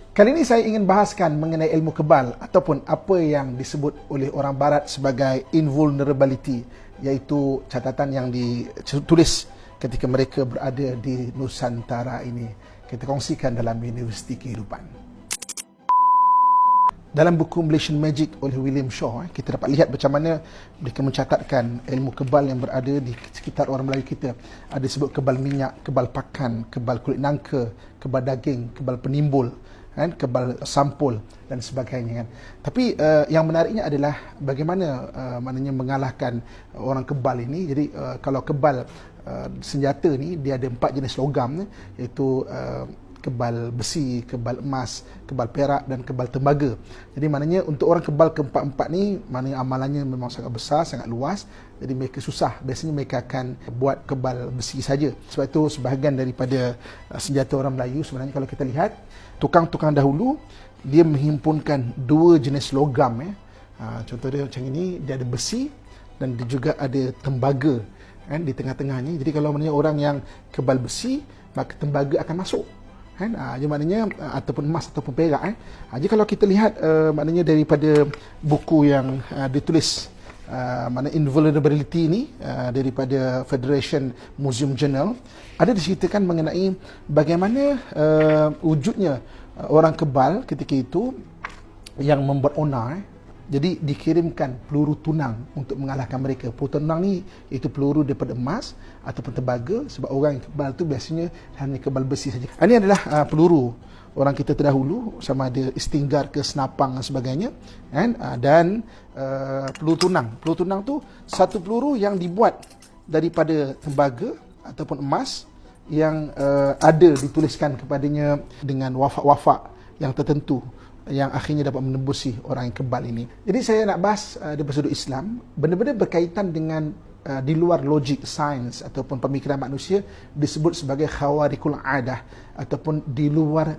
Kali ini saya ingin bahaskan mengenai ilmu kebal ataupun apa yang disebut oleh orang barat sebagai invulnerability, iaitu catatan yang ditulis ketika mereka berada di Nusantara ini. Kita kongsikan dalam Universiti Kehidupan. Dalam buku Malaysian Magic oleh William Shaw, kita dapat lihat macam mana mereka mencatatkan ilmu kebal yang berada di sekitar orang Melayu kita. Ada sebut kebal minyak, kebal pakan, kebal kulit nangka, kebal daging, kebal penimbul, kebal sampul dan sebagainya. Tapi yang menariknya adalah bagaimana maknanya mengalahkan orang kebal ini. Jadi kalau kebal senjata ni dia ada 4 jenis logam, iaitu kebal besi, kebal emas, kebal perak dan kebal tembaga. Jadi maknanya untuk orang kebal keempat-empat ni, maknanya amalannya memang sangat besar, sangat luas. Jadi mereka susah. Biasanya mereka akan buat kebal besi saja. Sebab itu sebahagian daripada senjata orang Melayu sebenarnya kalau kita lihat, tukang-tukang dahulu dia menghimpunkan 2 jenis logam. Contoh dia macam ini, dia ada besi dan dia juga ada tembaga di tengah-tengahnya. Jadi kalau maknanya orang yang kebal besi, maka tembaga akan masuk. Jadi maknanya ataupun emas ataupun perak. Jadi kalau kita lihat maknanya daripada buku yang ditulis maknanya invulnerability ni daripada Federation Museum Journal, ada diceritakan mengenai bagaimana wujudnya orang kebal ketika itu yang membuat onar. Jadi dikirimkan peluru tunang untuk mengalahkan mereka. Peluru tunang ni itu peluru daripada emas ataupun tembaga, sebab orang yang kebal tu biasanya hanya kebal besi saja. Ini adalah peluru orang kita terdahulu, sama ada istinggar ke senapang dan sebagainya. Dan peluru tunang. Peluru tunang tu satu peluru yang dibuat daripada tembaga ataupun emas yang ada dituliskan kepadanya dengan wafak-wafak yang tertentu, yang akhirnya dapat menembusi orang yang kebal ini. Jadi saya nak bahas dari sudut Islam, benda-benda berkaitan dengan di luar logik, sains ataupun pemikiran manusia disebut sebagai khawarikul adah ataupun di luar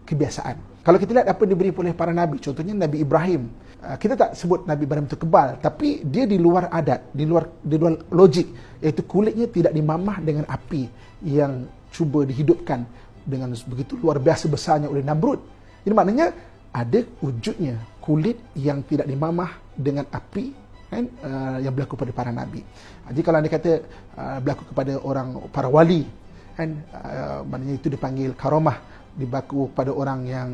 kebiasaan. Kalau kita lihat apa yang diberi oleh para nabi, contohnya Nabi Ibrahim, kita tak sebut Nabi Ibrahim itu kebal, tapi dia di luar adat, di luar logik, iaitu kulitnya tidak dimamah dengan api yang cuba dihidupkan dengan begitu luar biasa besarnya oleh Namrud. Jadi maknanya ada wujudnya kulit yang tidak dimamah dengan api yang berlaku pada para nabi. Jadi kalau anda kata berlaku kepada para wali, maknanya itu dipanggil karamah. Berlaku pada orang yang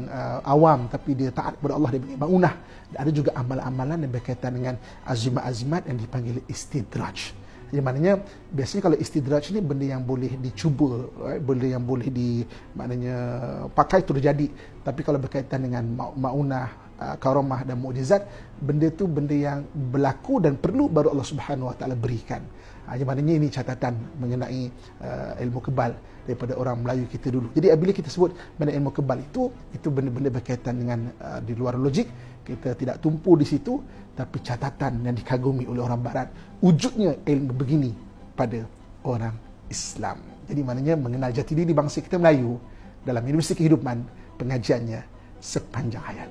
awam tapi dia taat kepada Allah, dia panggil maunah. Dan ada juga amalan-amalan yang berkaitan dengan azimat-azimat yang dipanggil istidraj. Jadi maknanya biasanya kalau istidraj ni benda yang boleh dicuba, benda yang boleh maknanya pakai itu terjadi. Tapi kalau berkaitan dengan maunah, karamah dan mukjizat, benda tu benda yang berlaku dan perlu baru Allah Subhanahu Wa Taala berikan. Jadi maknanya ini catatan mengenai ilmu kebal daripada orang Melayu kita dulu. Jadi apabila kita sebut mengenai ilmu kebal itu benda-benda berkaitan dengan di luar logik. Kita tidak tumpu di situ, tapi catatan yang dikagumi oleh orang barat. Wujudnya ilmu begini pada orang Islam. Jadi maknanya mengenal jati diri bangsa kita Melayu dalam Universiti Kehidupan, pengajiannya sepanjang hayat.